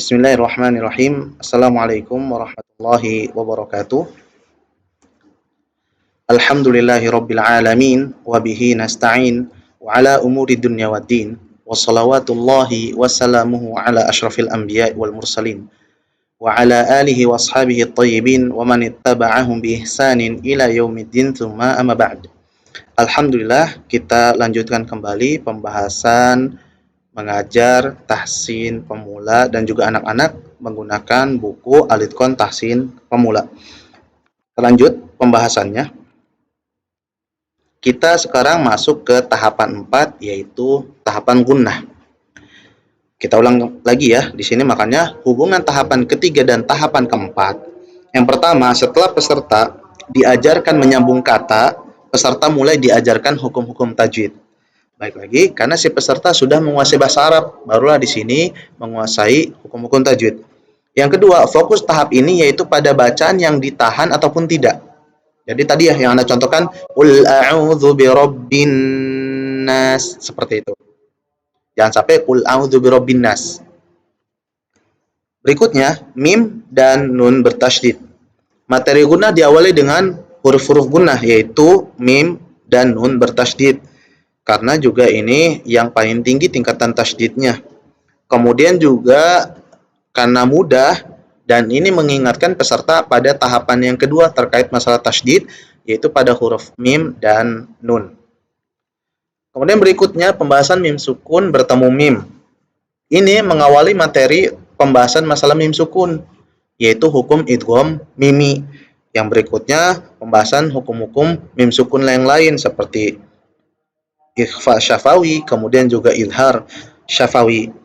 Bismillahirrahmanirrahim. Assalamualaikum warahmatullahi wabarakatuh. Alhamdulillahi rabbil alamin wa bihi nasta'in wa ala umuri dunya waddin. Wa salawatullahi wa salamuhu ala asyrafil anbiya'i wal mursalin wa ala alihi wa ashabihi at-tayyibin wa man ittaba'ahum bi ihsanin ila yaumiddin tsumma amma ba'd. Alhamdulillah, kita lanjutkan kembali pembahasan mengajar tahsin pemula dan juga anak-anak menggunakan buku Alitkon Tahsin Pemula. Lanjut pembahasannya. Kita sekarang masuk ke tahapan 4, yaitu tahapan gunnah. Kita ulang lagi ya di sini, makanya hubungan tahapan ketiga dan tahapan keempat. Yang pertama, setelah peserta diajarkan menyambung kata, peserta mulai diajarkan hukum-hukum tajwid. Baik lagi, karena si peserta sudah menguasai bahasa Arab, barulah di sini menguasai hukum-hukum tajwid. Yang kedua, fokus tahap ini yaitu pada bacaan yang ditahan ataupun tidak. Jadi tadi ya yang Anda contohkan, qul a'udzu birabbin nas, seperti itu. Jangan sampai qul a'udzu birabbin nas. Berikutnya, mim dan nun bertasydid. Materi gunnah diawali dengan huruf-huruf gunnah, yaitu mim dan nun bertasydid. Karena juga ini yang paling tinggi tingkatan tasydidnya. Kemudian juga karena mudah, dan ini mengingatkan peserta pada tahapan yang kedua terkait masalah tasydid, yaitu pada huruf mim dan nun. Kemudian berikutnya pembahasan mim sukun bertemu mim. Ini mengawali materi pembahasan masalah mim sukun, yaitu hukum idgham mimi. Yang berikutnya pembahasan hukum-hukum mim sukun yang lain seperti ikhfa syafawi, kemudian juga izhar syafawi.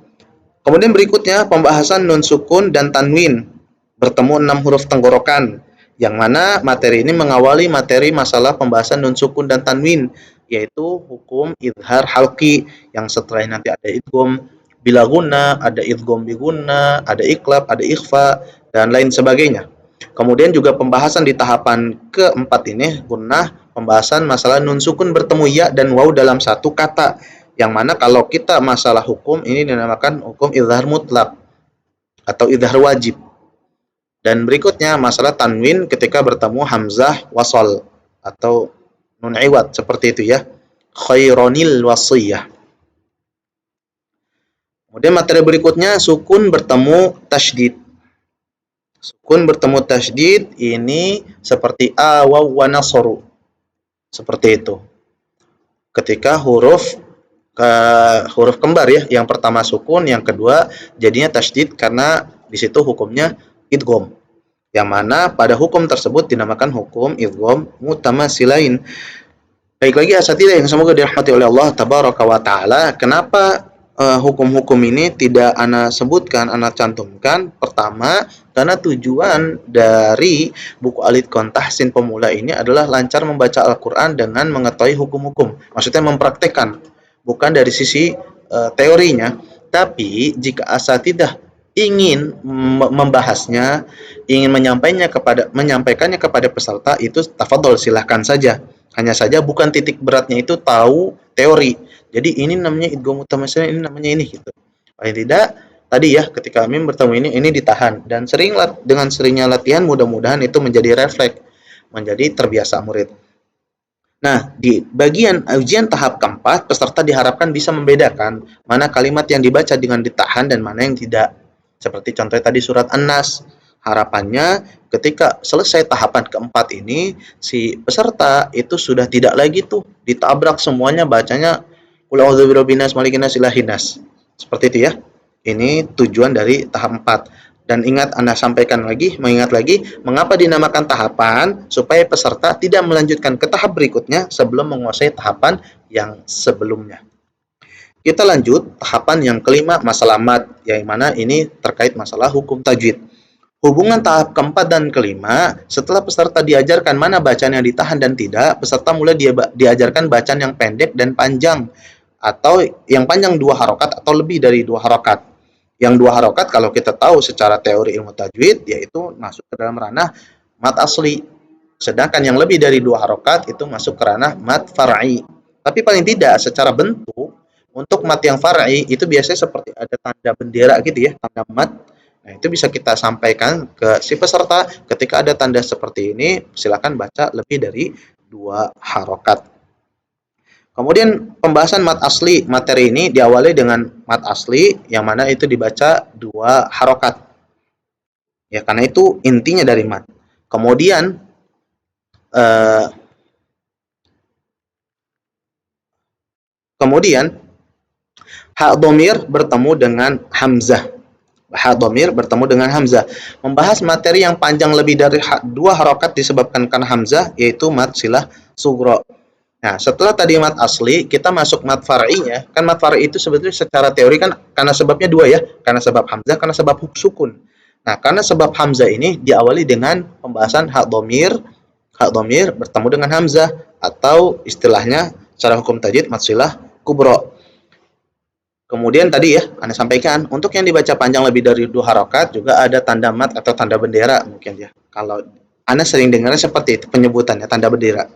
Kemudian berikutnya pembahasan nun sukun dan tanwin bertemu 6 huruf tenggorokan, yang mana materi ini mengawali materi masalah pembahasan nun sukun dan tanwin, yaitu hukum izhar halqi, yang setelah nanti ada idgham bila guna, ada idgham bi guna, ada iqlab, ada ikhfa, dan lain sebagainya. Kemudian juga pembahasan di tahapan keempat ini gunnah, pembahasan masalah nun sukun bertemu ya dan waw dalam satu kata, yang mana kalau kita masalah hukum ini dinamakan hukum izhar mutlak atau izhar wajib. Dan berikutnya masalah tanwin ketika bertemu hamzah wasal atau nun iwad, seperti itu ya. Khaironil wasiyah. Kemudian materi berikutnya sukun bertemu tasydid. Sukun bertemu tasydid ini seperti a, waw, wa, nasaru. Seperti itu. Ketika huruf kembar ya, yang pertama sukun, yang kedua jadinya tasydid karena di situ hukumnya idgham. Yang mana pada hukum tersebut dinamakan hukum idgham mutamasilain. Baik lagi asatidzah yang semoga dirahmati oleh Allah tabaraka wa taala, kenapa hukum-hukum ini tidak ana sebutkan, ana cantumkan? Pertama, karena tujuan dari buku Alitkon Tahsin Pemula ini adalah lancar membaca Al-Quran dengan mengetahui hukum-hukum. Maksudnya mempraktekkan, bukan dari sisi teorinya. Tapi jika asatidzah ingin membahasnya, ingin menyampaikannya kepada peserta, itu tafadhol, silahkan saja. Hanya saja bukan titik beratnya itu tahu teori. Jadi ini namanya idgham mutamatsilan, ini namanya ini gitu. Paling tidak tadi ya, ketika mim bertemu ini ditahan, dan dengan seringnya latihan mudah-mudahan itu menjadi refleks, menjadi terbiasa murid. Nah, di bagian ujian tahap keempat, peserta diharapkan bisa membedakan mana kalimat yang dibaca dengan ditahan dan mana yang tidak. Seperti contohnya tadi surat An-Nas. Harapannya ketika selesai tahapan keempat ini, si peserta itu sudah tidak lagi tuh ditabrak semuanya bacanya qul a'udzu birabbin nas malikin nas ilahin nas. Seperti itu ya. Ini tujuan dari tahap 4. Dan mengingat lagi mengapa dinamakan tahapan, supaya peserta tidak melanjutkan ke tahap berikutnya sebelum menguasai tahapan yang sebelumnya. Kita lanjut tahapan yang kelima, masalah mad, yang mana ini terkait masalah hukum tajwid. Hubungan tahap keempat dan kelima, setelah peserta diajarkan mana bacaan yang ditahan dan tidak, peserta mulai diajarkan bacaan yang pendek dan panjang, atau yang panjang 2 harokat atau lebih dari 2 harokat. Yang 2 harokat kalau kita tahu secara teori ilmu tajwid, yaitu masuk ke dalam ranah mad asli. Sedangkan yang lebih dari 2 harokat itu masuk ke ranah mad far'i. Tapi paling tidak secara bentuk, untuk mad yang far'i itu biasanya seperti ada tanda bendera gitu ya, tanda mad itu bisa kita sampaikan ke si peserta, ketika ada tanda seperti ini, silakan baca lebih dari 2 harokat. Kemudian pembahasan mat asli, materi ini diawali dengan mat asli, yang mana itu dibaca 2 harokat. Ya, karena itu intinya dari mat. Kemudian hak domir bertemu dengan hamzah. Hak domir bertemu dengan hamzah. Membahas materi yang panjang lebih dari 2 harokat disebabkan karena hamzah, yaitu mat silah sugro. Nah, setelah tadi mat asli, kita masuk mat far'inya. Kan mat far'i itu sebetulnya secara teori kan karena sebabnya 2 ya, karena sebab hamzah, karena sebab sukun. Nah, karena sebab hamzah ini diawali dengan pembahasan hak domir bertemu dengan hamzah, atau istilahnya secara hukum tajwid mat silah kubro. Kemudian tadi ya, Anda sampaikan, untuk yang dibaca panjang lebih dari 2 harokat juga ada tanda mat atau tanda bendera mungkin ya. Kalau Anda sering dengarnya seperti itu penyebutannya, tanda bendera.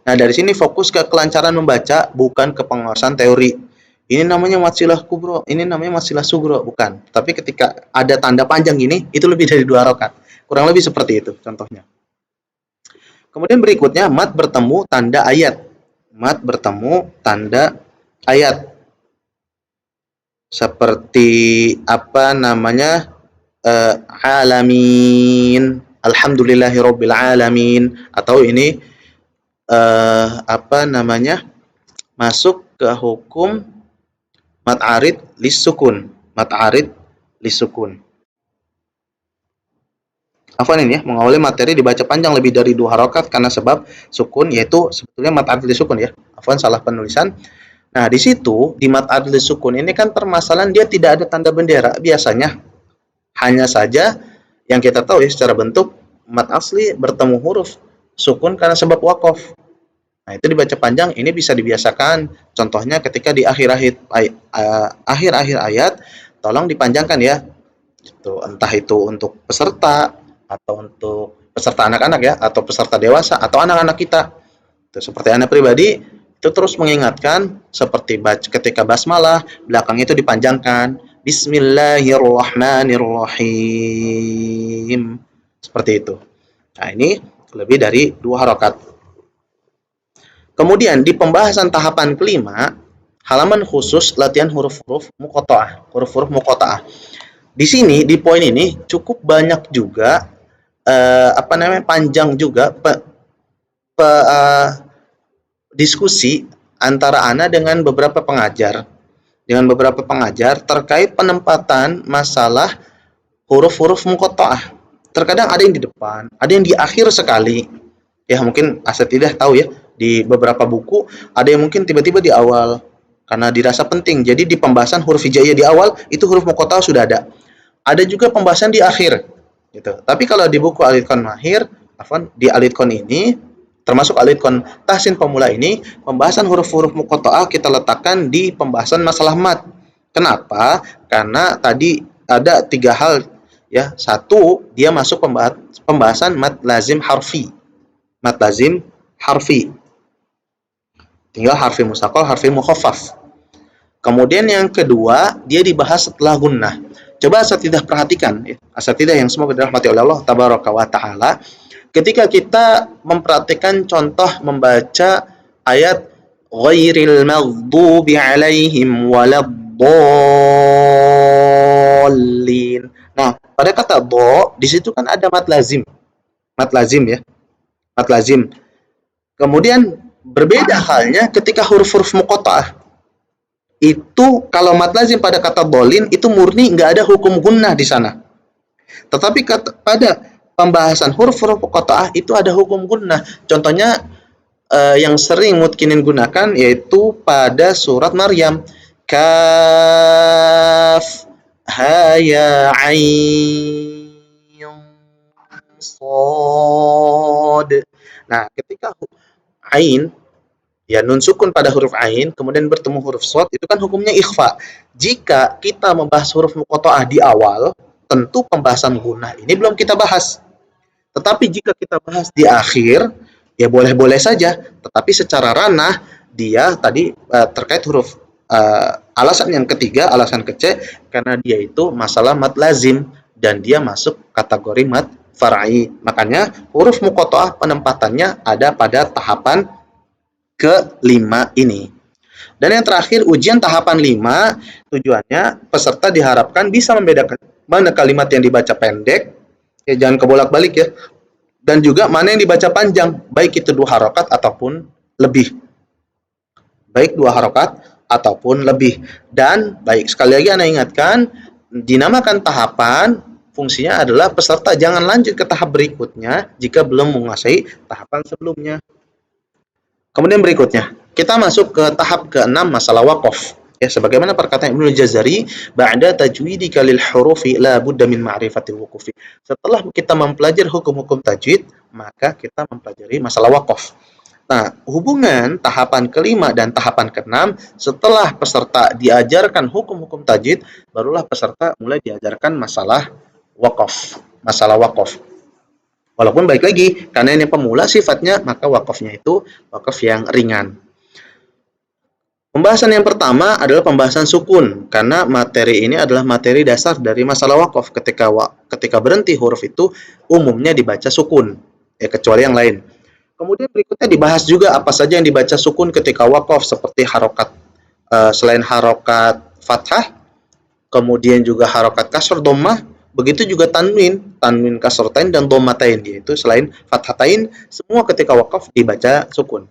Nah, dari sini fokus ke kelancaran membaca, bukan ke penguasaan teori. Ini namanya mat silah kubro, ini namanya mat silah sugro, bukan. Tapi ketika ada tanda panjang ini, itu lebih dari 2 harokat. Kurang lebih seperti itu contohnya. Kemudian berikutnya, mat bertemu tanda ayat. Mat bertemu tanda ayat. Seperti apa namanya, alamin, alhamdulillahirabbil alamin, atau ini apa namanya, masuk ke hukum mat arid lisukun. Mat arid lisukun. Afwan ini ya, mengawali materi dibaca panjang lebih dari 2 harokat karena sebab sukun, yaitu sebetulnya mat arid lisukun ya. Afwan, salah penulisan. Nah, di situ di mat arid lisukun ini kan permasalahan dia tidak ada tanda bendera biasanya. Hanya saja yang kita tahu ya, secara bentuk mat asli bertemu huruf sukun karena sebab wakof. Nah, itu dibaca panjang, ini bisa dibiasakan. Contohnya ketika di akhir-akhir ayat, tolong dipanjangkan ya. Entah itu untuk peserta, atau untuk peserta anak-anak ya, atau peserta dewasa, atau anak-anak kita. Seperti anak pribadi, itu terus mengingatkan, seperti ketika basmalah, belakangnya itu dipanjangkan. Bismillahirrahmanirrahim. Seperti itu. Nah, ini lebih dari 2 harokat. Kemudian di pembahasan tahapan kelima, halaman khusus latihan huruf-huruf muqatta'ah. Huruf-huruf muqatta'ah. Di sini di poin ini cukup banyak juga panjang juga diskusi antara Ana dengan beberapa pengajar. Terkait penempatan masalah huruf-huruf muqatta'ah. Terkadang ada yang di depan, ada yang di akhir sekali. Ya, mungkin asatidzah tahu ya, di beberapa buku ada yang mungkin tiba-tiba di awal karena dirasa penting. Jadi di pembahasan huruf hijaiyah di awal itu huruf muqatta'ah sudah ada. Ada juga pembahasan di akhir gitu. Tapi kalau di buku Alitkon Mahir, di Alitkon ini termasuk Alitkon Tahsin Pemula ini, pembahasan huruf-huruf muqatta'ah kita letakkan di pembahasan masalah mat. Kenapa? Karena tadi ada 3 hal ya. Satu, dia masuk pembahasan mat lazim harfi. Mat lazim harfi. Tinggal harfi mustaqal, harfi mukhaffaf. Kemudian yang kedua, dia dibahas setelah gunnah. Coba asatidzah perhatikan ya. Asatidzah yang semoga dirahmati oleh Allah tabaraka wa taala. Ketika kita memperhatikan contoh membaca ayat ghairil maghdubi alaihim waladdallin. Nah, pada kata do, di situ kan ada mat lazim. Mat lazim ya. Mat lazim. Kemudian berbeda halnya ketika huruf-huruf muqatta'ah. Itu kalau mat lazim pada kata dolin itu murni nggak ada hukum gunnah di sana. Tetapi pada pembahasan huruf-huruf muqatta'ah itu ada hukum gunnah. Contohnya yang sering mutkinin gunakan yaitu pada surat Maryam. Kaf ha ya ain shad. Nah, ketika ain ya nun sukun pada huruf ain kemudian bertemu huruf shad, itu kan hukumnya ikhfa. Jika kita membahas huruf muqatta'ah di awal, tentu pembahasan gunnah ini belum kita bahas. Tetapi jika kita bahas di akhir, ya boleh-boleh saja. Tetapi secara ranah dia tadi terkait huruf alasan yang ketiga, alasan kece, karena dia itu masalah mat lazim. dan dia masuk kategori mad far'i. Makanya huruf muqatta'ah penempatannya ada pada tahapan ke-5 ini. Dan yang terakhir, ujian tahapan 5, tujuannya peserta diharapkan bisa membedakan mana kalimat yang dibaca pendek, ya jangan kebolak-balik ya, dan juga mana yang dibaca panjang, baik itu 2 harokat ataupun lebih. Baik 2 harokat ataupun lebih. Dan baik, sekali lagi Anda ingatkan, dinamakan tahapan, fungsinya adalah peserta jangan lanjut ke tahap berikutnya jika belum menguasai tahapan sebelumnya. Kemudian berikutnya, kita masuk ke tahap ke-6, masalah waqaf. Ya, sebagaimana perkataan Ibnu Jazari, ba'da tajwidika lil hurufi la budda min ma'rifatil wuqufi. Setelah kita mempelajari hukum-hukum tajwid, maka kita mempelajari masalah waqaf. Nah, hubungan tahapan ke-5 dan tahapan ke-6, setelah peserta diajarkan hukum-hukum tajwid, barulah peserta mulai diajarkan masalah waqaf. Masalah waqaf. Walaupun baik lagi, karena ini pemula sifatnya, maka wakafnya itu wakaf yang ringan. Pembahasan yang pertama adalah pembahasan sukun, karena materi ini adalah materi dasar dari masalah wakaf. Ketika berhenti huruf itu umumnya dibaca sukun, ya kecuali yang lain. Kemudian berikutnya dibahas juga apa saja yang dibaca sukun ketika wakaf, seperti harokat selain harokat fathah, kemudian juga harokat kasr dhammah, begitu juga tanwin kasrotain dan dhammatain, yaitu selain fathatain, semua ketika wakaf dibaca sukun.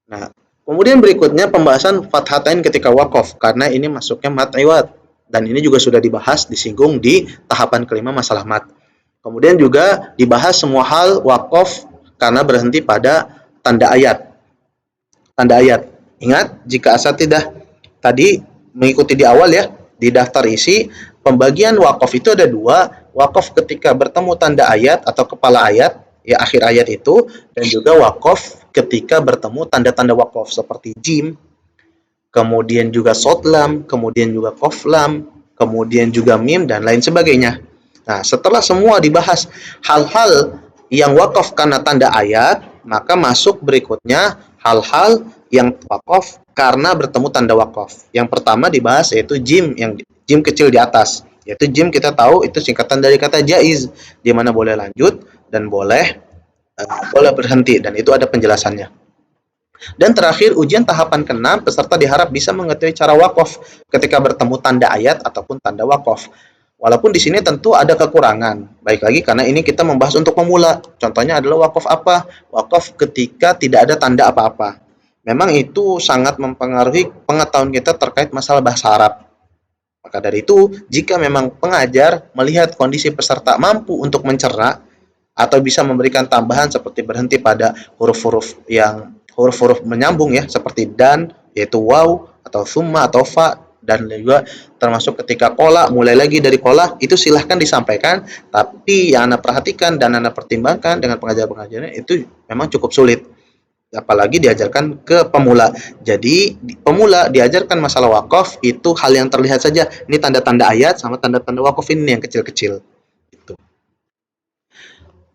Nah, kemudian berikutnya pembahasan fathatain ketika wakaf, karena ini masuknya mad iwad, dan ini juga sudah dibahas, disinggung di tahapan ke-5 masalah mad. Kemudian juga dibahas semua hal wakaf karena berhenti pada tanda ayat. Tanda ayat. Ingat, jika asatidah tadi mengikuti di awal ya, di daftar isi, pembagian wakaf itu ada 2, wakaf ketika bertemu tanda ayat atau kepala ayat, ya akhir ayat itu, dan juga wakaf ketika bertemu tanda-tanda wakaf seperti jim, kemudian juga sodlam, kemudian juga koflam, kemudian juga mim, dan lain sebagainya. Nah, setelah semua dibahas hal-hal yang wakaf karena tanda ayat, maka masuk berikutnya hal-hal yang wakaf karena bertemu tanda wakaf. Yang pertama dibahas yaitu jim, yang jim kecil di atas. Yaitu jim kita tahu itu singkatan dari kata jaiz, di mana boleh lanjut dan boleh berhenti, dan itu ada penjelasannya. Dan terakhir, ujian tahapan ke-6, peserta diharap bisa mengetahui cara wakaf ketika bertemu tanda ayat ataupun tanda wakaf. Walaupun di sini tentu ada kekurangan. Baik lagi karena ini kita membahas untuk pemula. Contohnya adalah wakaf apa? Wakaf ketika tidak ada tanda apa-apa. Memang itu sangat mempengaruhi pengetahuan kita terkait masalah bahasa Arab. Maka dari itu, jika memang pengajar melihat kondisi peserta mampu untuk mencerna atau bisa memberikan tambahan seperti berhenti pada huruf-huruf menyambung ya, seperti dan, yaitu waw atau summa atau fa, dan juga termasuk ketika kola, mulai lagi dari kola, itu silahkan disampaikan. Tapi yang Anda perhatikan dan Anda pertimbangkan dengan pengajar-pengajarnya itu memang cukup sulit, apalagi diajarkan ke pemula. Jadi pemula diajarkan masalah wakaf itu hal yang terlihat saja. Ini tanda-tanda ayat sama tanda-tanda wakaf ini yang kecil-kecil. Gitu.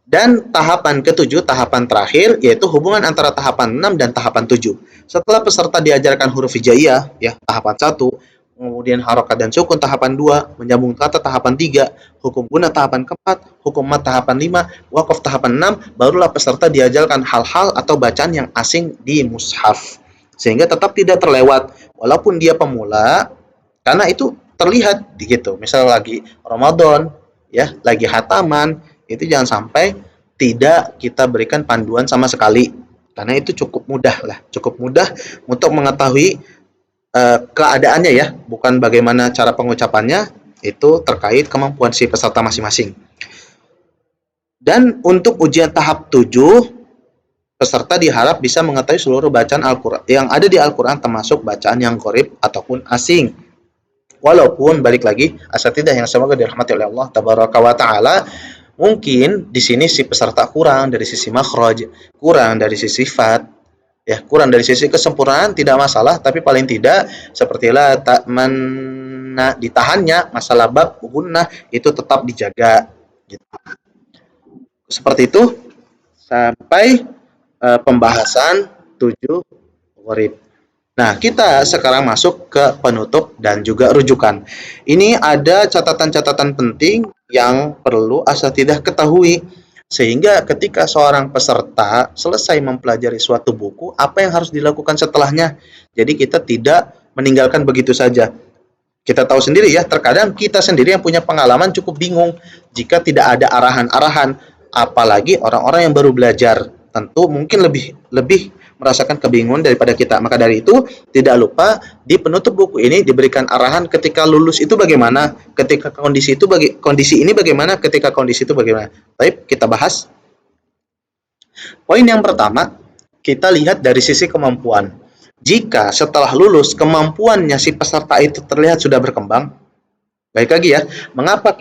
Dan tahapan ke-7, tahapan terakhir, yaitu hubungan antara tahapan 6 dan tahapan 7. Setelah peserta diajarkan huruf hijaiyah, ya, tahapan 1, kemudian harokat dan sukun tahapan 2, menyambung kata tahapan 3, hukum guna tahapan ke-4, hukum mat tahapan 5, wakaf tahapan 6, barulah peserta diajarkan hal-hal atau bacaan yang asing di mushaf. Sehingga tetap tidak terlewat, walaupun dia pemula, karena itu terlihat gitu. Misal lagi Ramadan, ya, lagi hataman, itu jangan sampai tidak kita berikan panduan sama sekali, karena itu cukup mudah untuk mengetahui keadaannya ya, bukan bagaimana cara pengucapannya, itu terkait kemampuan si peserta masing-masing. Dan untuk ujian tahap 7, peserta diharap bisa mengetahui seluruh bacaan Al-Quran yang ada di Al-Quran, termasuk bacaan yang gharib ataupun asing. Walaupun balik lagi, asatidah yang semoga dirahmati oleh Allah tabaraka wa taala, mungkin di sini si peserta kurang dari sisi makhraj, kurang dari sisi sifat, ya, kurang dari sisi kesempurnaan tidak masalah, tapi paling tidak seperti la ta'manna, ditahannya masalah bab gunnah itu tetap dijaga gitu. Seperti itu sampai pembahasan 7 gharib. Nah, kita sekarang masuk ke penutup dan juga rujukan. Ini ada catatan-catatan penting yang perlu asatidzah ketahui. Sehingga ketika seorang peserta selesai mempelajari suatu buku, apa yang harus dilakukan setelahnya? Jadi kita tidak meninggalkan begitu saja. Kita tahu sendiri ya, terkadang kita sendiri yang punya pengalaman cukup bingung jika tidak ada arahan-arahan, apalagi orang-orang yang baru belajar. Tentu mungkin lebih lebih merasakan kebingungan daripada kita. Maka dari itu, tidak lupa di penutup buku ini diberikan arahan ketika lulus itu bagaimana, ketika kondisi ini bagaimana, ketika kondisi itu bagaimana. Baik, kita bahas. Poin yang pertama, kita lihat dari sisi kemampuan. Jika setelah lulus kemampuannya si peserta itu terlihat sudah berkembang, baik lagi ya, mengapa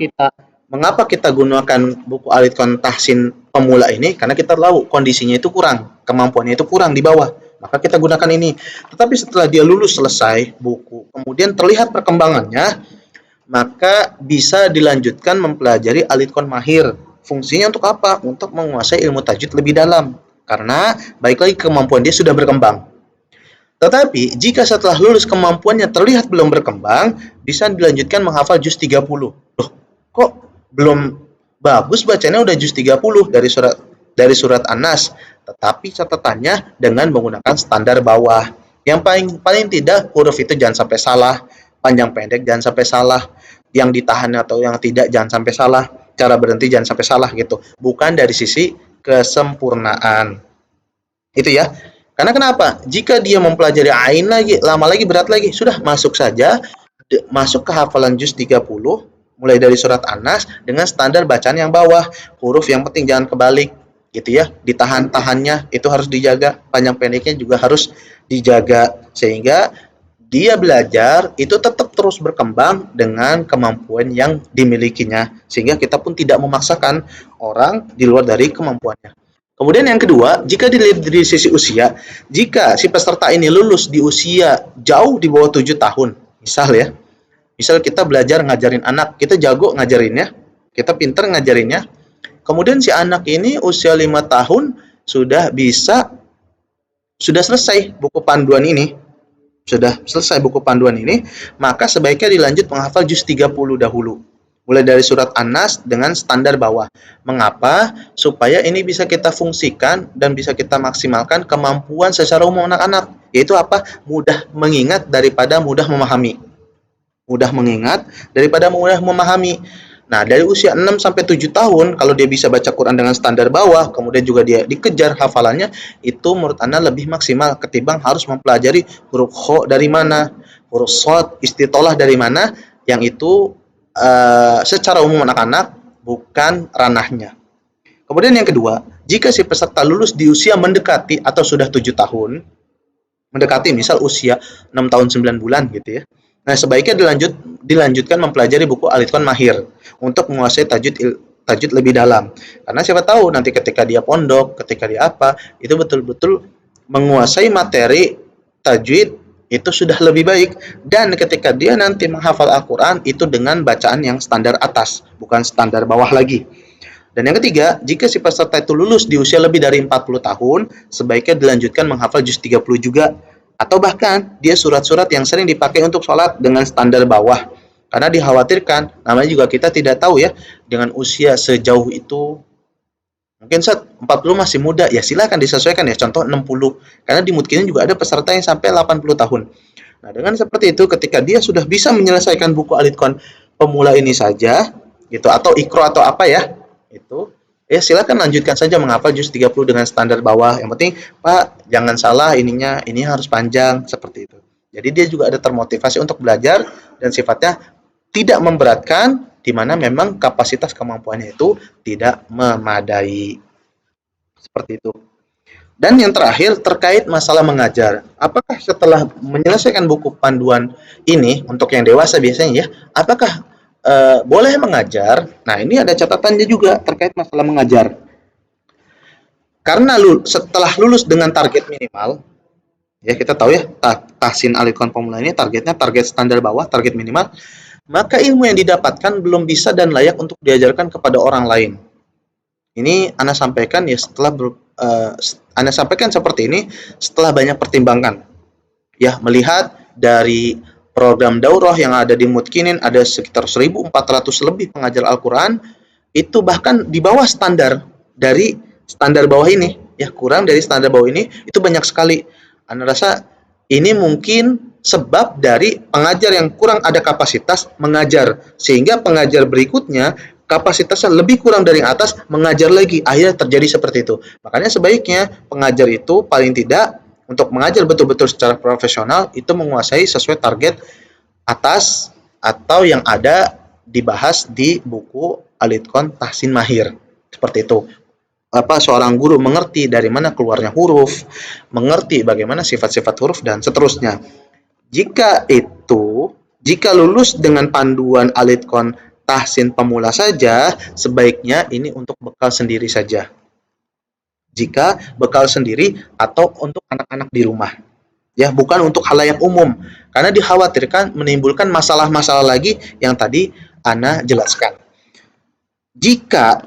kita gunakan buku Al-Itqan Tahsin pemula ini? Karena kita tahu kondisinya itu kurang, kemampuannya itu kurang di bawah. Maka kita gunakan ini. Tetapi setelah dia lulus selesai buku, kemudian terlihat perkembangannya, maka bisa dilanjutkan mempelajari Al-Itqan Mahir. Fungsinya untuk apa? Untuk menguasai ilmu tajwid lebih dalam. Karena baik lagi kemampuan dia sudah berkembang. Tetapi, jika setelah lulus kemampuannya terlihat belum berkembang, bisa dilanjutkan menghafal juz 30. Loh, kok belum bagus bacanya udah juz 30 dari surat An-Nas? Tetapi catatannya dengan menggunakan standar bawah. Yang paling tidak huruf itu jangan sampai salah, panjang pendek jangan sampai salah, yang ditahan atau yang tidak jangan sampai salah, cara berhenti jangan sampai salah gitu. Bukan dari sisi kesempurnaan. Itu ya. Karena kenapa? Jika dia mempelajari ain lagi, lama lagi, berat lagi, sudah masuk saja, masuk ke hafalan juz 30, mulai dari surat An-Nas dengan standar bacaan yang bawah. Huruf yang penting jangan kebalik, gitu ya. Ditahan-tahannya itu harus dijaga, panjang pendeknya juga harus dijaga. Sehingga dia belajar itu tetap terus berkembang dengan kemampuan yang dimilikinya. Sehingga kita pun tidak memaksakan orang di luar dari kemampuannya. Kemudian yang kedua, jika dilihat dari sisi usia, jika si peserta ini lulus di usia jauh di bawah 7 tahun, misal ya, misal kita belajar ngajarin anak, kita jago ngajarinnya, kita pinter ngajarinnya, kemudian si anak ini usia 5 tahun sudah selesai buku panduan ini, maka sebaiknya dilanjut menghafal juz 30 dahulu. Mulai dari surat An-Nas dengan standar bawah. Mengapa? Supaya ini bisa kita fungsikan dan bisa kita maksimalkan kemampuan secara umum anak-anak. Yaitu apa? Mudah mengingat daripada mudah memahami. Mudah mengingat daripada mudah memahami. Nah, dari usia 6 sampai 7 tahun, kalau dia bisa baca Quran dengan standar bawah, kemudian juga dia dikejar hafalannya, itu menurut Anda lebih maksimal ketimbang harus mempelajari huruf kho dari mana, huruf shod, istitolah dari mana, yang itu secara umum anak-anak bukan ranahnya. Kemudian yang kedua, jika si peserta lulus di usia mendekati atau sudah 7 tahun, mendekati misal usia 6 tahun 9 bulan gitu ya. Nah, sebaiknya dilanjutkan mempelajari buku Al-Itqan Mahir untuk menguasai tajwid lebih dalam. Karena siapa tahu nanti ketika dia pondok, ketika dia apa, itu betul-betul menguasai materi tajwid itu sudah lebih baik, dan ketika dia nanti menghafal Al-Quran itu dengan bacaan yang standar atas, bukan standar bawah lagi. Dan yang ketiga, jika si peserta itu lulus di usia lebih dari 40 tahun, sebaiknya dilanjutkan menghafal juz 30 juga, atau bahkan dia surat-surat yang sering dipakai untuk sholat dengan standar bawah. Karena dikhawatirkan, namanya juga kita tidak tahu ya, dengan usia sejauh itu, mungkin 40 masih muda, ya silakan disesuaikan ya, contoh 60. Karena di Mudkinin juga ada peserta yang sampai 80 tahun. Nah, dengan seperti itu, ketika dia sudah bisa menyelesaikan buku Al-Itqan pemula ini saja, gitu, atau Iqra atau apa ya, itu, ya silakan lanjutkan saja menghafal juz 30 dengan standar bawah. Yang penting, Pak, jangan salah ininya, ini harus panjang, seperti itu. Jadi dia juga ada termotivasi untuk belajar, dan sifatnya tidak memberatkan, di mana memang kapasitas kemampuannya itu tidak memadai. Seperti itu. Dan yang terakhir terkait masalah mengajar. Apakah setelah menyelesaikan buku panduan ini untuk yang dewasa biasanya ya, apakah boleh mengajar? Nah, ini ada catatannya juga terkait masalah mengajar. Karena setelah lulus dengan target minimal, ya kita tahu ya, tahsin Al-Itqan pemula ini targetnya target standar bawah, target minimal, maka ilmu yang didapatkan belum bisa dan layak untuk diajarkan kepada orang lain. Ini Anda sampaikan ya Anda sampaikan seperti ini setelah banyak pertimbangan. Ya, melihat dari program daurah yang ada di Mutkinin ada sekitar 1.400 lebih pengajar Al-Quran, itu bahkan di bawah standar dari standar bawah ini, ya kurang dari standar bawah ini, itu banyak sekali. Anda rasa ini mungkin sebab dari pengajar yang kurang ada kapasitas mengajar, sehingga pengajar berikutnya kapasitasnya lebih kurang dari yang atas mengajar lagi, akhirnya terjadi seperti itu. Makanya sebaiknya pengajar itu paling tidak untuk mengajar betul-betul secara profesional itu menguasai sesuai target atas atau yang ada dibahas di buku Al-Itqan Tahsin Mahir. Seperti itu. Seorang guru mengerti dari mana keluarnya huruf, mengerti bagaimana sifat-sifat huruf dan seterusnya. Jika lulus dengan panduan Al-Itqan Tahsin pemula saja, sebaiknya ini untuk bekal sendiri saja. Jika bekal sendiri atau untuk anak-anak di rumah. Ya, bukan untuk halayak umum. Karena dikhawatirkan menimbulkan masalah-masalah lagi yang tadi Ana jelaskan.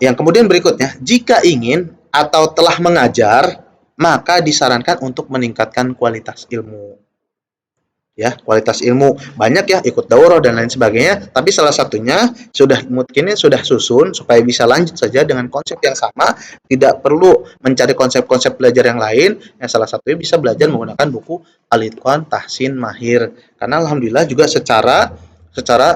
Yang kemudian berikutnya, jika ingin atau telah mengajar, maka disarankan untuk meningkatkan kualitas ilmu. Ya, kualitas ilmu banyak ya, ikut daurah dan lain sebagainya, tapi salah satunya mungkin sudah susun supaya bisa lanjut saja dengan konsep yang sama, tidak perlu mencari konsep-konsep belajar yang lain. Yang salah satunya bisa belajar menggunakan buku Al-Itqan Tahsin Mahir, karena alhamdulillah juga secara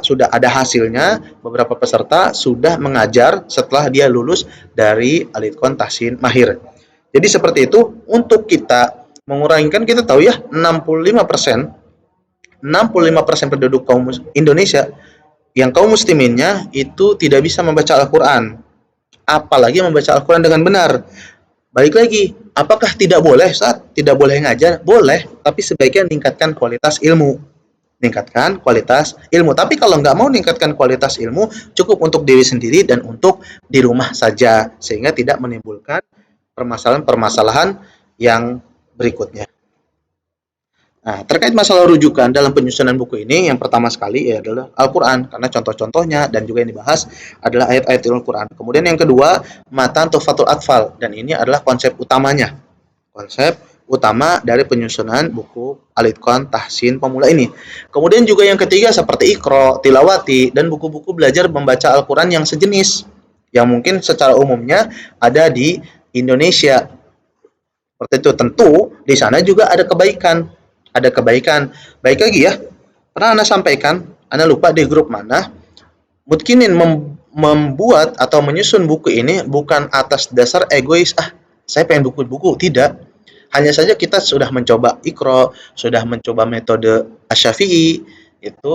sudah ada hasilnya, beberapa peserta sudah mengajar setelah dia lulus dari Al-Itqan Tahsin Mahir. Jadi seperti itu. Untuk kita mengurangi, kan kita tahu ya, 65% penduduk kaum Indonesia yang kaum musliminnya itu tidak bisa membaca Al-Quran, apalagi membaca Al-Quran dengan benar. Balik lagi, apakah tidak boleh saat tidak boleh ngajar? Boleh, tapi sebaiknya meningkatkan kualitas ilmu. Tapi kalau nggak mau meningkatkan kualitas ilmu, cukup untuk diri sendiri dan untuk di rumah saja, sehingga tidak menimbulkan permasalahan-permasalahan yang berikutnya. Nah, terkait masalah rujukan dalam penyusunan buku ini, yang pertama sekali adalah Al-Quran, karena contoh-contohnya dan juga yang dibahas adalah ayat-ayat Al-Quran. Kemudian yang kedua, Matan Tuhfatul Atfal, dan ini adalah konsep utamanya. Konsep utama dari penyusunan buku Al-Itqan Tahsin pemula ini. Kemudian juga yang ketiga seperti Iqra, Tilawati, dan buku-buku belajar membaca Al-Quran yang sejenis, yang mungkin secara umumnya ada di Indonesia. Seperti itu, tentu di sana juga ada kebaikan. Baik lagi ya, pernah Anda sampaikan, Anda lupa di grup mana, Mutkinin membuat atau menyusun buku ini bukan atas dasar egois, saya pengen buku-buku, tidak. Hanya saja kita sudah mencoba Iqra, sudah mencoba metode Asy-Syafi'i, itu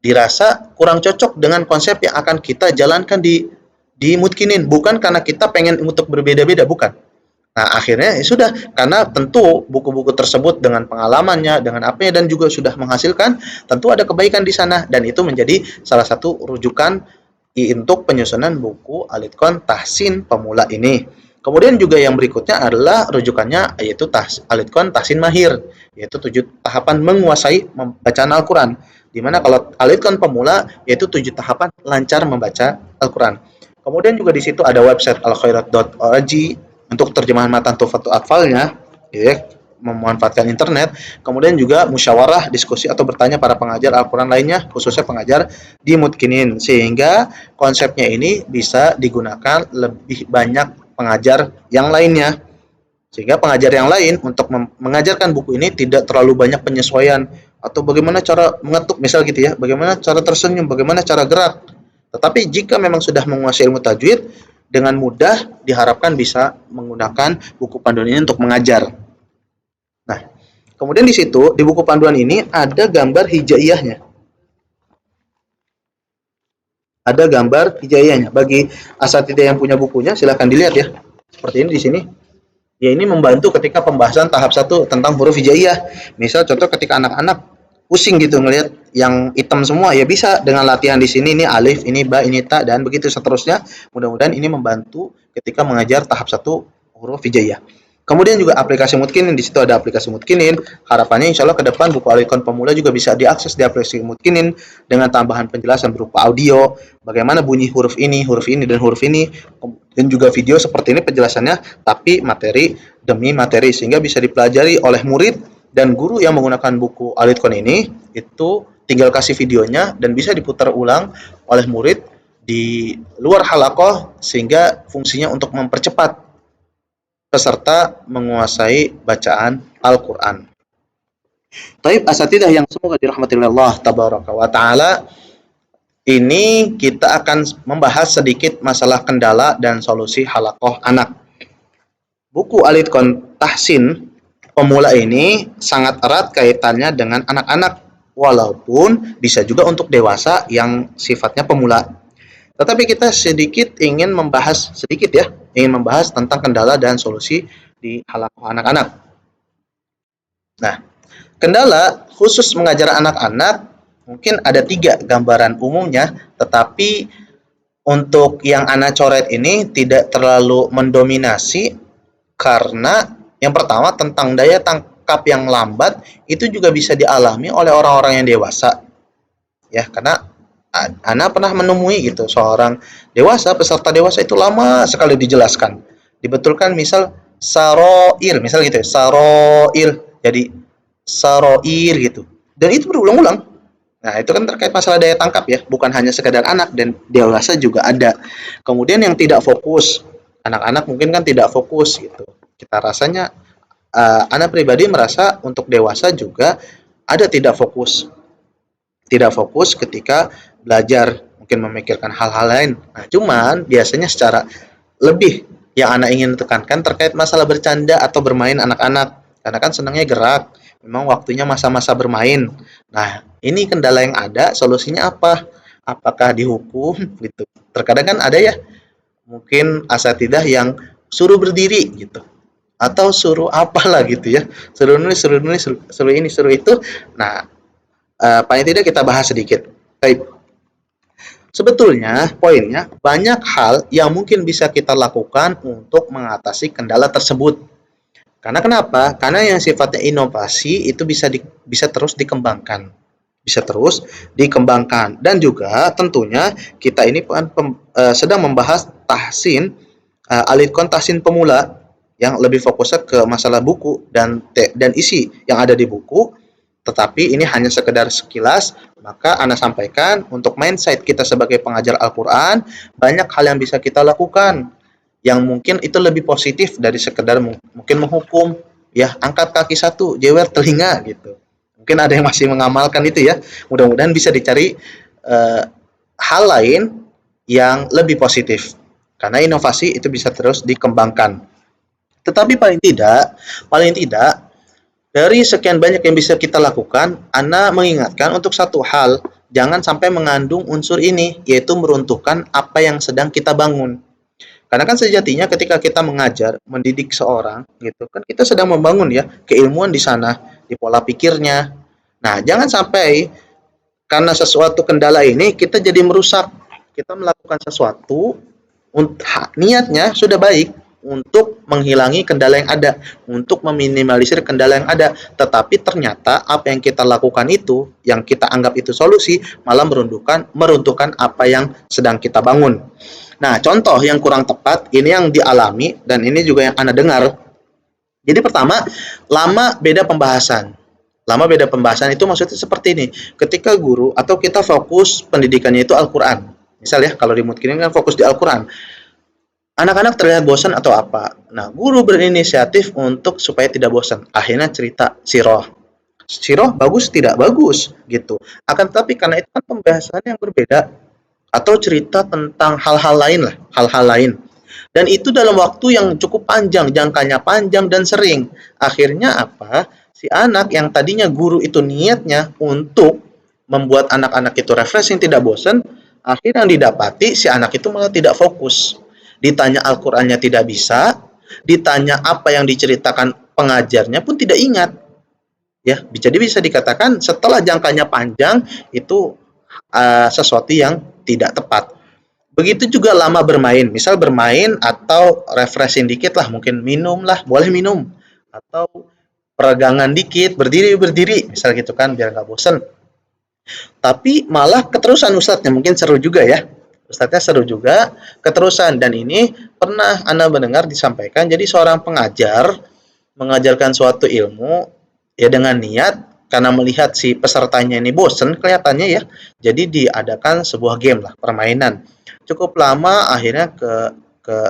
dirasa kurang cocok dengan konsep yang akan kita jalankan di Mutkinin, bukan karena kita pengen untuk berbeda-beda, bukan. Nah, akhirnya ya sudah, karena tentu buku-buku tersebut dengan pengalamannya, dengan apanya, dan juga sudah menghasilkan, tentu ada kebaikan di sana, dan itu menjadi salah satu rujukan untuk penyusunan buku Al-Itqan Tahsin pemula ini. Kemudian juga yang berikutnya adalah rujukannya, yaitu Al-Itqan Tahsin Mahir, yaitu 7 tahapan menguasai bacaan Al-Quran. Dimana kalau Al-Itqan pemula, yaitu 7 tahapan lancar membaca Al-Quran. Kemudian juga di situ ada website alkhairat.org untuk terjemahan matan Tuhfatul Atfalnya, ya, memanfaatkan internet. Kemudian juga musyawarah, diskusi atau bertanya para pengajar Al-Quran lainnya, khususnya pengajar di Mutkinin, sehingga konsepnya ini bisa digunakan lebih banyak pengajar yang lainnya, sehingga pengajar yang lain untuk mengajarkan buku ini tidak terlalu banyak penyesuaian, atau bagaimana cara mengetuk misal gitu ya, bagaimana cara tersenyum, bagaimana cara gerak. Tetapi jika memang sudah menguasai ilmu tajwid, dengan mudah diharapkan bisa menggunakan buku panduan ini untuk mengajar. Nah, kemudian di situ, di buku panduan ini ada gambar hijaiyahnya. Bagi asatidzah yang punya bukunya, silahkan dilihat ya. Seperti ini di sini. Ya, ini membantu ketika pembahasan tahap 1 tentang huruf hijaiyah. Misal contoh ketika anak-anak pusing gitu ngelihat yang hitam semua, ya bisa dengan latihan di sini, ini alif, ini ba, ini ta, dan begitu seterusnya. Mudah-mudahan ini membantu ketika mengajar tahap 1 huruf hijaiyah. Kemudian juga aplikasi Mutkinin, di situ ada aplikasi Mutkinin. Harapannya insya Allah ke depan buku Al-Itqan pemula juga bisa diakses di aplikasi Mutkinin dengan tambahan penjelasan berupa audio, bagaimana bunyi huruf ini, dan huruf ini, dan juga video seperti ini penjelasannya, tapi materi demi materi, sehingga bisa dipelajari oleh murid Dan guru yang menggunakan buku Alitkon ini itu tinggal kasih videonya dan bisa diputar ulang oleh murid di luar halakoh sehingga fungsinya untuk mempercepat peserta menguasai bacaan Al-Quran. Taib asatidah yang semoga dirahmati Allah tabaraka wa ta'ala, ini kita akan membahas sedikit masalah kendala dan solusi halakoh anak. Buku Alitkon Tahsin pemula ini sangat erat kaitannya dengan anak-anak, walaupun bisa juga untuk dewasa yang sifatnya pemula. Tetapi kita sedikit ingin membahas tentang kendala dan solusi di halakoh anak-anak. Nah, kendala khusus mengajar anak-anak mungkin ada 3 gambaran umumnya, tetapi untuk yang Ana coret ini tidak terlalu mendominasi karena yang pertama tentang daya tangkap yang lambat itu juga bisa dialami oleh orang-orang yang dewasa. Ya, karena Ana pernah menemui gitu seorang dewasa, peserta dewasa itu lama sekali dijelaskan. Dibetulkan misal saroir, misal gitu ya, saroir jadi saroir gitu. Dan itu berulang-ulang. Nah, itu kan terkait masalah daya tangkap ya, bukan hanya sekedar anak dan dewasa juga ada. Kemudian yang tidak fokus, anak-anak mungkin kan tidak fokus gitu. Kita rasanya, anak pribadi merasa untuk dewasa juga ada tidak fokus. Tidak fokus ketika belajar, mungkin memikirkan hal-hal lain. Nah, cuman biasanya secara lebih yang anak ingin tekankan terkait masalah bercanda atau bermain anak-anak. Karena kan senangnya gerak, memang waktunya masa-masa bermain. Nah, ini kendala yang ada, solusinya apa? Apakah dihukum gitu? Terkadang kan ada ya, mungkin asatidah yang suruh berdiri gitu. Atau suruh apalah gitu ya. Suruh nulis, suruh ini, suruh itu. Nah, paling tidak kita bahas sedikit. Baik. Sebetulnya, poinnya, banyak hal yang mungkin bisa kita lakukan untuk mengatasi kendala tersebut. Karena kenapa? Karena yang sifatnya inovasi itu bisa terus dikembangkan. Bisa terus dikembangkan. Dan juga tentunya kita ini sedang membahas tahsin, Alitkon Tahsin pemula yang lebih fokusnya ke masalah buku dan isi yang ada di buku. Tetapi ini hanya sekedar sekilas, maka Ana sampaikan untuk mindset kita sebagai pengajar Al-Quran, banyak hal yang bisa kita lakukan, yang mungkin itu lebih positif dari sekedar mungkin menghukum, ya angkat kaki 1, jewer telinga gitu. Mungkin ada yang masih mengamalkan itu ya, mudah-mudahan bisa dicari hal lain yang lebih positif, karena inovasi itu bisa terus dikembangkan. Tetapi paling tidak, dari sekian banyak yang bisa kita lakukan, Ana mengingatkan untuk satu hal, jangan sampai mengandung unsur ini, yaitu meruntuhkan apa yang sedang kita bangun. Karena kan sejatinya ketika kita mengajar, mendidik seorang, gitu kan kita sedang membangun ya keilmuan di sana, di pola pikirnya. Nah, jangan sampai karena sesuatu kendala ini kita jadi merusak. Kita melakukan sesuatu, niatnya sudah baik, untuk menghilangi kendala yang ada, untuk meminimalisir kendala yang ada, tetapi ternyata apa yang kita lakukan itu, yang kita anggap itu solusi, malah meruntuhkan apa yang sedang kita bangun. Nah, contoh yang kurang tepat, ini yang dialami, dan ini juga yang Anda dengar. Jadi pertama, lama beda pembahasan. Lama beda pembahasan itu maksudnya seperti ini, ketika guru atau kita fokus pendidikannya itu Al-Quran. Misal ya, kalau di Mutkin kan fokus di Al-Quran. Anak-anak terlihat bosan atau apa. Nah, guru berinisiatif untuk supaya tidak bosan. Akhirnya cerita siroh. Siroh bagus tidak bagus gitu. Akan tetapi karena itu kan pembahasan yang berbeda, atau cerita tentang hal-hal lain lah, hal-hal lain. Dan itu dalam waktu yang cukup panjang, jangkanya panjang dan sering. Akhirnya apa? Si anak yang tadinya guru itu niatnya untuk membuat anak-anak itu refreshing, tidak bosan, akhirnya yang didapati si anak itu malah tidak fokus. Ditanya Al-Qur'annya tidak bisa, ditanya apa yang diceritakan pengajarnya pun tidak ingat. Ya, jadi bisa dikatakan setelah jangkanya panjang itu sesuatu yang tidak tepat. Begitu juga lama bermain, misal bermain atau refreshing dikit lah, mungkin minum lah, boleh minum, atau peregangan dikit, berdiri, misal gitu kan, biar nggak bosan. Tapi malah keterusan ustadznya, mungkin seru juga ya, ustadznya seru juga, keterusan. Dan ini pernah Anda mendengar disampaikan, jadi seorang pengajar mengajarkan suatu ilmu, Ya dengan niat karena melihat si pesertanya ini bosen kelihatannya ya, jadi diadakan sebuah game lah, permainan. Cukup lama akhirnya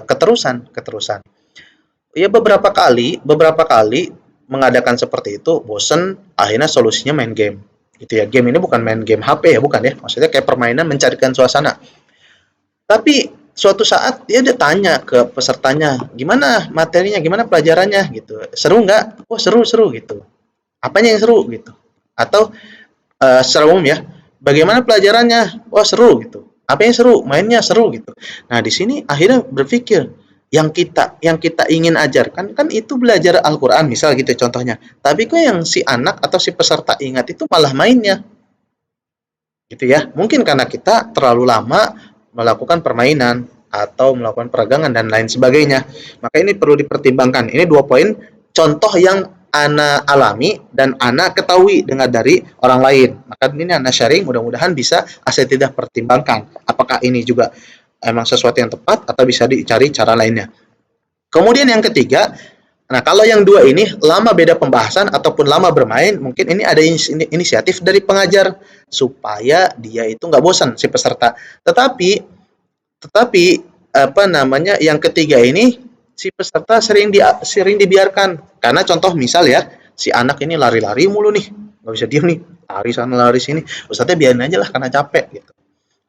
keterusan, keterusan. Ya beberapa kali mengadakan seperti itu, bosen, akhirnya solusinya main game. Gitu ya. Game ini bukan main game HP ya, bukan ya. Maksudnya kayak permainan mencarikan suasana. Tapi suatu saat dia tanya ke pesertanya, gimana materinya, gimana pelajarannya gitu. Seru nggak? Oh seru seru gitu. Apanya yang seru gitu? Atau secara umum ya, bagaimana pelajarannya? Wah seru gitu. Apa yang seru? Mainnya seru gitu. Nah di sini akhirnya berpikir yang kita ingin ajarkan kan itu belajar Al-Quran misal gitu contohnya. Tapi kok yang si anak atau si peserta ingat itu malah mainnya gitu ya. Mungkin karena kita terlalu lama melakukan permainan atau melakukan peragangan dan lain sebagainya. Maka ini perlu dipertimbangkan. Ini 2 poin contoh yang Ana alami dan Ana ketahui dengar dari orang lain. Maka ini Ana sharing, mudah-mudahan bisa saya tidak pertimbangkan. Apakah ini juga emang sesuatu yang tepat atau bisa dicari cara lainnya. Kemudian yang ketiga, nah kalau yang dua ini lama beda pembahasan ataupun lama bermain, mungkin ini ada inisiatif dari pengajar supaya dia itu nggak bosan si peserta. Tetapi apa namanya yang ketiga ini si peserta sering dibiarkan karena contoh misal ya si anak ini lari-lari mulu nih nggak bisa diem nih lari sana lari sini ustadznya biarin aja lah karena capek gitu.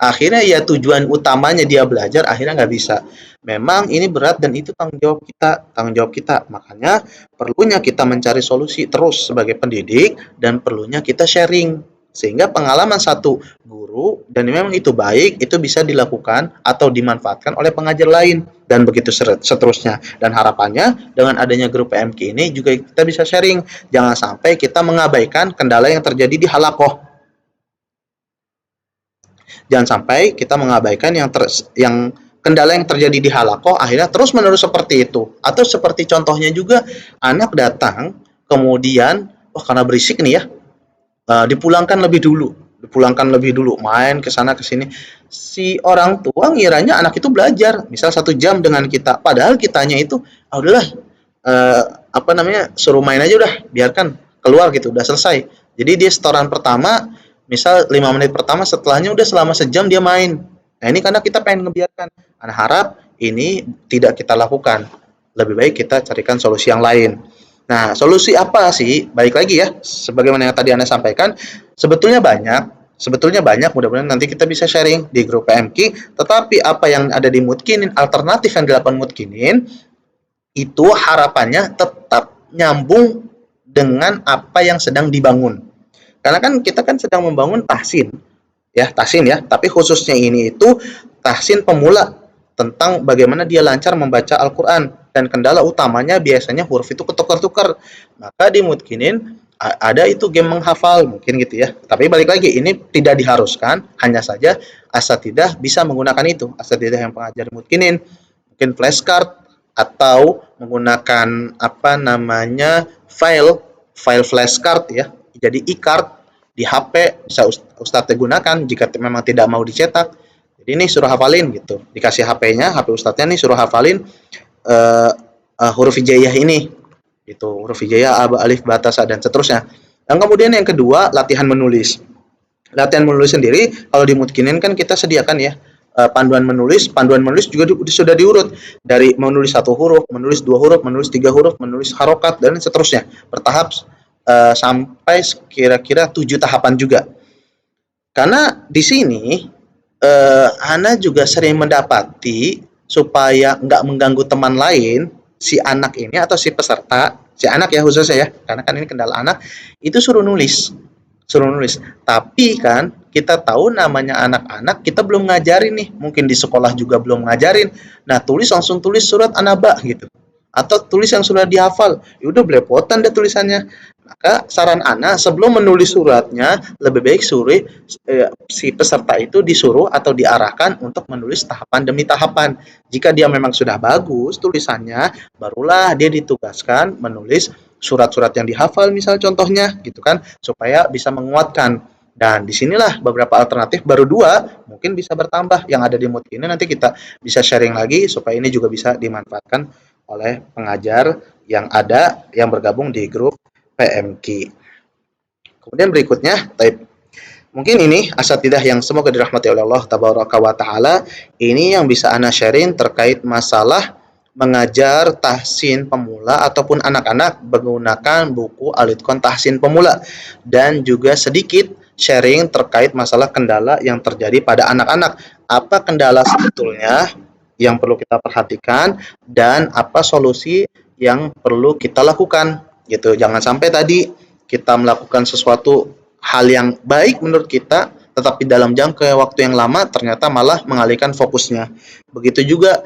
Akhirnya ya tujuan utamanya dia belajar akhirnya nggak bisa. Memang ini berat dan itu tanggung jawab kita. Makanya perlunya kita mencari solusi terus sebagai pendidik dan perlunya kita sharing. Sehingga pengalaman satu guru dan memang itu baik, itu bisa dilakukan atau dimanfaatkan oleh pengajar lain dan begitu seterusnya. Dan harapannya dengan adanya grup PMK ini juga kita bisa sharing. Jangan sampai kita mengabaikan kendala yang terjadi di halakoh. Jangan sampai kita mengabaikan yang kendala yang terjadi di halakoh akhirnya terus menerus seperti itu. Atau seperti contohnya juga anak datang kemudian karena berisik nih ya dipulangkan lebih dulu main ke sana ke sini. Si orang tua ngiranya anak itu belajar misal 1 jam dengan kita padahal kitanya itu udahlah eh, apa namanya suruh main aja udah biarkan keluar gitu udah selesai. Jadi dia setoran pertama misal 5 menit pertama setelahnya udah selama sejam dia main. Nah ini karena kita pengen ngebiarkan. Anak harap ini tidak kita lakukan. Lebih baik kita carikan solusi yang lain. Nah, solusi apa sih? Balik lagi ya, sebagaimana yang tadi Anda sampaikan, sebetulnya banyak, mudah-mudahan nanti kita bisa sharing di grup PMK, tetapi apa yang ada di Mutkinin, alternatif yang dilakukan Mutkinin, itu harapannya tetap nyambung dengan apa yang sedang dibangun. Karena kan kita kan sedang membangun tahsin ya, tapi khususnya ini itu tahsin pemula tentang bagaimana dia lancar membaca Al-Quran dan kendala utamanya biasanya huruf itu ketukar-tukar. Maka di Mutkinin ada itu game menghafal mungkin gitu ya. Tapi balik lagi ini tidak diharuskan, hanya saja asatidah bisa menggunakan itu. Asatidah yang pengajar Mutkinin mungkin flashcard atau menggunakan apa namanya file flashcard ya. Jadi e-card di HP bisa Ustadz gunakan jika memang tidak mau dicetak. Jadi ini suruh hafalin gitu. Dikasih HP-nya, HP Ustadznya nih suruh hafalin huruf hijaiyah ini. Gitu, huruf hijaiyah, alif, batasa dan seterusnya. Dan kemudian yang kedua, latihan menulis. Latihan menulis sendiri kalau di Mutkinin kan kita sediakan ya panduan menulis juga sudah diurut dari menulis 1 huruf, menulis 2 huruf, menulis 3 huruf, menulis harokat dan seterusnya bertahap sampai kira-kira 7 tahapan juga. Karena di sini Ana juga sering mendapati supaya nggak mengganggu teman lain, si anak ini atau si peserta, si anak ya khususnya ya, karena kan ini kendala anak, itu suruh nulis. Tapi kan kita tahu namanya anak-anak, kita belum ngajarin nih, mungkin di sekolah juga belum ngajarin. Nah, langsung tulis surat An-Naba gitu. Atau tulis yang sudah dihafal. Ya udah belepotan deh tulisannya. Maka saran Ana sebelum menulis suratnya lebih baik si peserta itu disuruh atau diarahkan untuk menulis tahapan demi tahapan. Jika dia memang sudah bagus tulisannya, barulah dia ditugaskan menulis surat-surat yang dihafal misal contohnya gitu kan supaya bisa menguatkan. Dan disinilah beberapa alternatif baru 2 mungkin bisa bertambah yang ada di mood ini nanti kita bisa sharing lagi supaya ini juga bisa dimanfaatkan oleh pengajar yang ada yang bergabung di grup PMQ. Kemudian berikutnya, mungkin ini asatidah yang semoga dirahmati oleh Allah tabaraka wa taala. Ini yang bisa ana sharing terkait masalah mengajar tahsin pemula ataupun anak-anak menggunakan buku Al-Itqan Tahsin Pemula, dan juga sedikit sharing terkait masalah kendala yang terjadi pada anak-anak. Apa kendala sebetulnya yang perlu kita perhatikan dan apa solusi yang perlu kita lakukan gitu. Jangan sampai tadi kita melakukan sesuatu hal yang baik menurut kita, tetapi dalam jangka waktu yang lama ternyata malah mengalihkan fokusnya. Begitu juga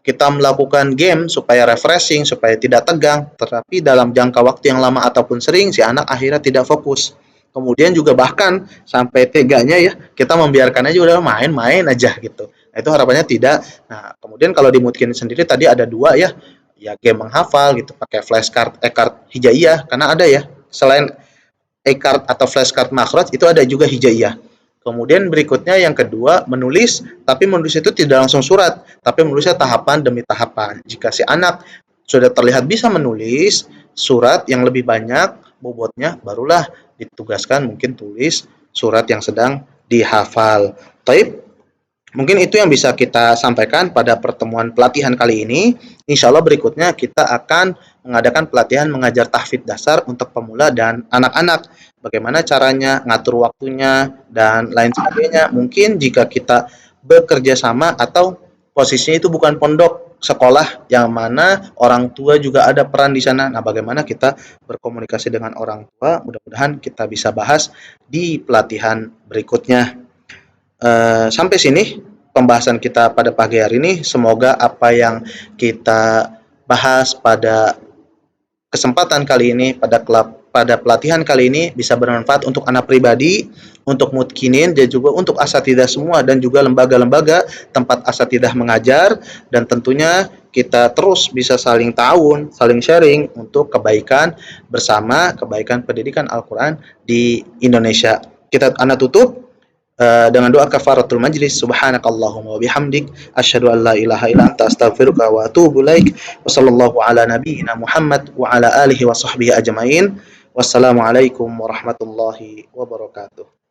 kita melakukan game supaya refreshing, supaya tidak tegang, tetapi dalam jangka waktu yang lama ataupun sering, si anak akhirnya tidak fokus. Kemudian juga bahkan sampai teganya ya, kita membiarkan aja udah main-main aja gitu. Nah, itu harapannya tidak. Nah, kemudian kalau di Mutkin sendiri tadi ada dua ya, ya game menghafal gitu, pakai flashcard, card hijaiyah, karena ada ya, selain e-card atau flashcard makhraj itu ada juga hijaiyah. Kemudian berikutnya yang kedua menulis, tapi menulis itu tidak langsung surat, tapi menulisnya tahapan demi tahapan. Jika si anak sudah terlihat bisa menulis surat yang lebih banyak bobotnya, barulah ditugaskan mungkin tulis surat yang sedang dihafal. Taib, mungkin itu yang bisa kita sampaikan pada pertemuan pelatihan kali ini. Insya Allah berikutnya kita akan mengadakan pelatihan mengajar tahfidz dasar untuk pemula dan anak-anak. Bagaimana caranya, ngatur waktunya, dan lain sebagainya. Mungkin jika kita bekerja sama atau posisinya itu bukan pondok sekolah yang mana orang tua juga ada peran di sana. Nah, bagaimana kita berkomunikasi dengan orang tua? Mudah-mudahan kita bisa bahas di pelatihan berikutnya. Sampai sini pembahasan kita pada pagi hari ini. Semoga apa yang kita bahas pada kesempatan kali ini, pada pelatihan kali ini bisa bermanfaat untuk anak pribadi, untuk mutkinin, dan juga untuk asatidah semua, dan juga lembaga-lembaga tempat asatidah mengajar, dan tentunya kita terus bisa saling ta'awun, saling sharing untuk kebaikan bersama, kebaikan pendidikan Al-Quran di Indonesia. Anak tutup dengan doa kafaratul majlis. Subhanakallahumma wa bihamdik asyhadu an la ilaha illa anta astaghfiruka wa atubu ilaik. Wa sallallahu ala nabiyyina Muhammad wa ala alihi wa sahbihi ajmain. Wassalamualaikum warahmatullahi wabarakatuh.